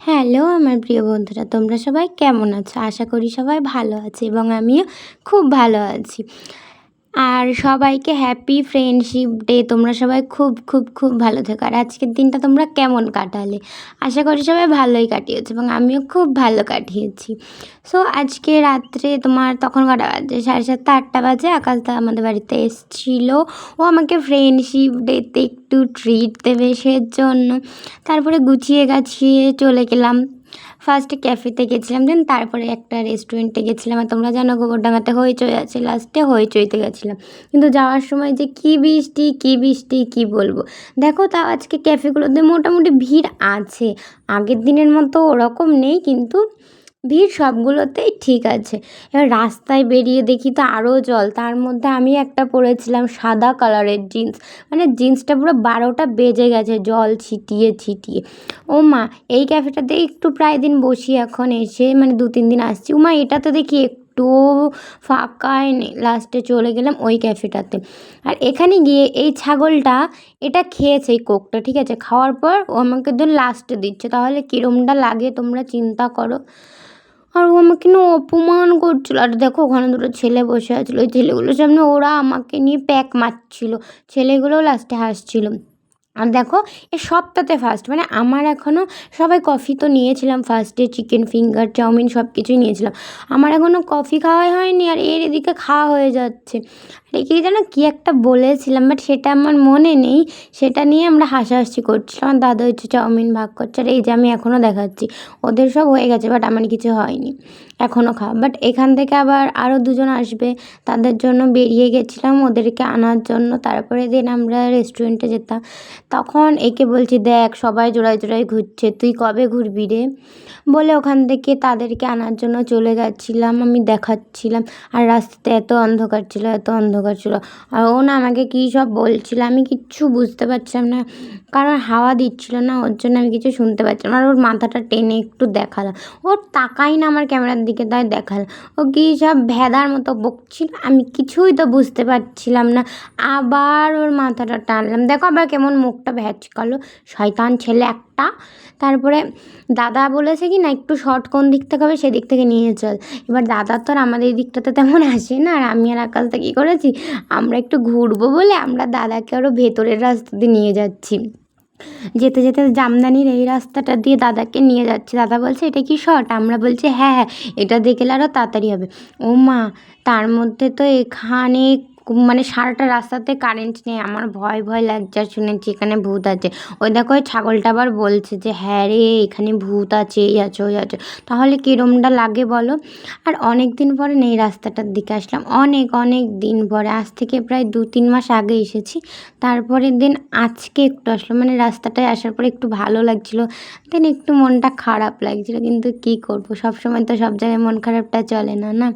Hello আমার প্রিয় বন্ধুরা, তোমরা সবাই কেমন আছো? আশা করি সবাই ভালো আছে এবং আমিও খুব ভালো আছি। আর সবাইকে হ্যাপি ফ্রেন্ডশিপ ডে। তোমরা সবাই খুব খুব খুব ভালো থেকো। আর আজকের দিনটা তোমরা কেমন কাটালে? আশা করি সবাই ভালোই কাটিয়েছে এবং আমিও খুব ভালো কাটিয়েছি। সো আজকে রাত্রে তোমার তখন কটা বাজে? 7:30 8টা বাজে। আকাশদা আমাদের বাড়িতে এসেছিলো। ও আমাকে ফ্রেন্ডশিপ ডেতে একটু ট্রিট দেবে সেজন্য। তারপরে গুছিয়ে গাছিয়ে চলে গেলাম। ফার্স্টে ক্যাফেতে গেছিলাম, দেন তারপরে একটা রেস্টুরেন্টে গেছিলাম। আর তোমরা জানো গোবরডাঙ্গাতে হইচই আছে, লাস্টে হইচইতে গেছিলাম। কিন্তু যাওয়ার সময় যে কী বৃষ্টি কী বলবো। দেখো তাও আজকে ক্যাফেগুলোতে মোটামুটি ভিড় আছে, আগের দিনের মতো ওরকম নেই, কিন্তু ভিড় সবগুলোতেই ঠিক আছে। এবার রাস্তায় বেরিয়ে দেখি তো আরও জল। তার মধ্যে আমি একটা পরেছিলাম সাদা কালারের জিন্স, মানে জিন্সটা পুরো 12টা বেজে গেছে জল ছিটিয়ে ছিটিয়ে। ও মা, এই ক্যাফেটাতে একটু প্রায় দিন বসি এখন এসে, মানে 2-3 দিন আসছি। ও মা, এটাতে দেখি একটুও ফাঁকাই নেই। লাস্টে চলে গেলাম ওই ক্যাফেটাতে। আর এখানে গিয়ে এই ছাগলটা এটা খেয়েছে এই কোকটা, ঠিক আছে? খাওয়ার পর ও আমাকে লাস্টে দিচ্ছে, তাহলে কীরমটা লাগে তোমরা চিন্তা করো। আর ও আমাকে না অপমান করছিল। আর দেখো ওখানে দুটো ছেলে বসে আছিল, ওই ছেলেগুলোর সামনে ওরা আমাকে নিয়ে প্যাক মারছিল। ছেলেগুলোও লাস্টে হাসছিল। আর দেখো এ সবটাতে ফার্স্ট, মানে আমার এখনও সবাই কফি তো নিয়েছিলাম ফার্স্টে, চিকেন ফিঙ্গার চাউমিন সব কিছুই নিয়েছিলাম। আমার এখনও কফি খাওয়াই হয়নি, আর এর এদিকে খাওয়া হয়ে যাচ্ছে। আর একে যেন কী একটা বলেছিলাম, বাট সেটা আমার মনে নেই। সেটা নিয়ে আমরা হাসাহাসি করছিলাম। আমার দাদা হচ্ছে চাউমিন ভাগ করছে, আর এই যে আমি এখনও দেখাচ্ছি। ওদের সব হয়ে গেছে, বাট আমার কিছু হয়নি, এখনও খাওয়া। বাট এখান থেকে আবার আরও দুজন আসবে, তাদের জন্য বেরিয়ে গেছিলাম ওদেরকে আনার জন্য। তারপরে দিন আমরা রেস্টুরেন্টে যেতাম। তখন একে বলছি, দেখ সবাই জোড়ায় জোড়ায় ঘুরছে, তুই কবে ঘুরবি রে? বলে ওখান থেকে তাদেরকে আনার জন্য চলে যাচ্ছিলাম, আমি দেখাচ্ছিলাম। আর রাস্তাতে এত অন্ধকার ছিল। আর ও না আমাকে কী সব বলছিল, আমি কিচ্ছু বুঝতে পারছিলাম না, কারণ হাওয়া দিচ্ছিল না, ওর জন্য আমি কিছু শুনতে পাচ্ছিলাম। আর ওর মাথাটা টেনে একটু দেখালাম, ওর তাকাই না আমার ক্যামেরার দিকে, তাই দেখালাম। ও কী সব ভেদার মতো বকছিল, আমি কিছুই তো বুঝতে পারছিলাম না। আবার ওর মাথাটা টানলাম, দেখো আবার কেমন মুখটা ভ্যাচকালো, শয়তান ছেলে একটা। তারপরে দাদা বলেছে কি না, একটু শর্ট কোন দিক থেকে হবে সেদিক থেকে নিয়ে চল। এবার দাদা তো আর আমাদের এই দিকটাতে তেমন আসে না, আর আমি আর আকাশটা কী করেছি, আমরা একটু ঘুরবো বলে আমরা দাদাকে আরও ভেতরের রাস্তা দিয়ে নিয়ে যাচ্ছি। যেতে যেতে জামদানির এই রাস্তাটা দিয়ে দাদাকে নিয়ে যাচ্ছি। দাদা বলছে এটা কি শর্ট? আমরা বলছি হ্যাঁ হ্যাঁ, এটা দিয়ে গেলে আরও তাড়াতাড়ি হবে। ও মা, তার মধ্যে তো এখানে মানে সারাটা রাস্তাতে কারেন্ট নেই। আমার ভয় ভয় লাগছে, আর শুনেছি এখানে ভূত আছে। ওই দেখো ওই ছাগলটা আবার বলছে যে হ্যাঁ রে, এখানে ভূত আছে, এই আছে ওই আছে। তাহলে কীরমটা লাগে বলো। আর অনেক দিন পরে এই রাস্তাটার দিকে আসলাম, অনেক দিন পরে, আজ থেকে প্রায় 2-3 মাস আগে এসেছি। তারপরের দিন আজকে একটু আসলাম, মানে রাস্তাটায় আসার পরে একটু ভালো লাগছিলো, দেন একটু মনটা খারাপ লাগছিলো। কিন্তু কী করবো, সবসময় তো সব জায়গায় মন খারাপটা চলে না, না?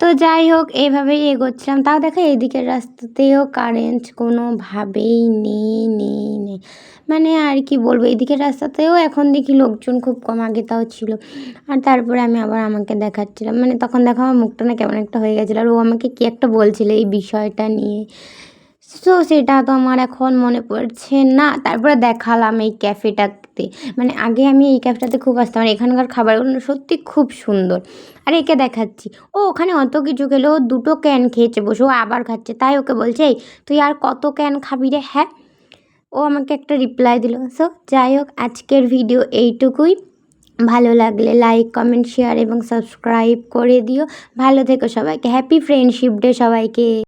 তো যাই হোক, এইভাবেই এগোচ্ছিলাম। তাও দেখো এইদিকের রাস্তাতেও কারেন্ট কোনোভাবেই নেই। মানে আর কি বলবো, এইদিকের রাস্তাতেও এখন দেখি লোকজন খুব কম, আগে তাও ছিল। আর তারপরে আমি আবার আমাকে দেখাচ্ছিলাম, মানে তখন দেখো আমার মুখটা না কেমন একটা হয়ে গেছিলো। আর ও আমাকে কী একটা বলছিল এই বিষয়টা নিয়ে, সো সেটা তো আমার এখন মনে পড়ছে না। তারপরে দেখালাম এই ক্যাফেটাতে, মানে আগে আমি এই ক্যাফেটাতে খুব আসতাম, আর এখানকার খাবারগুলো সত্যি খুব সুন্দর। আর একে দেখাচ্ছি, ও ওখানে অত কিছু খেলো, ও 2টো ক্যান খেয়েছে বসে, ও আবার খাচ্ছে। তাই ওকে বলছে এই তুই আর কত ক্যান খাবি রে? হ্যাঁ, ও আমাকে একটা রিপ্লাই দিল। সো যাই হোক, আজকের ভিডিও এইটুকুই। ভালো লাগলে লাইক কমেন্ট শেয়ার এবং সাবস্ক্রাইব করে দিও। ভালো থেকো সবাইকে, হ্যাপি ফ্রেন্ডশিপ ডে সবাইকে।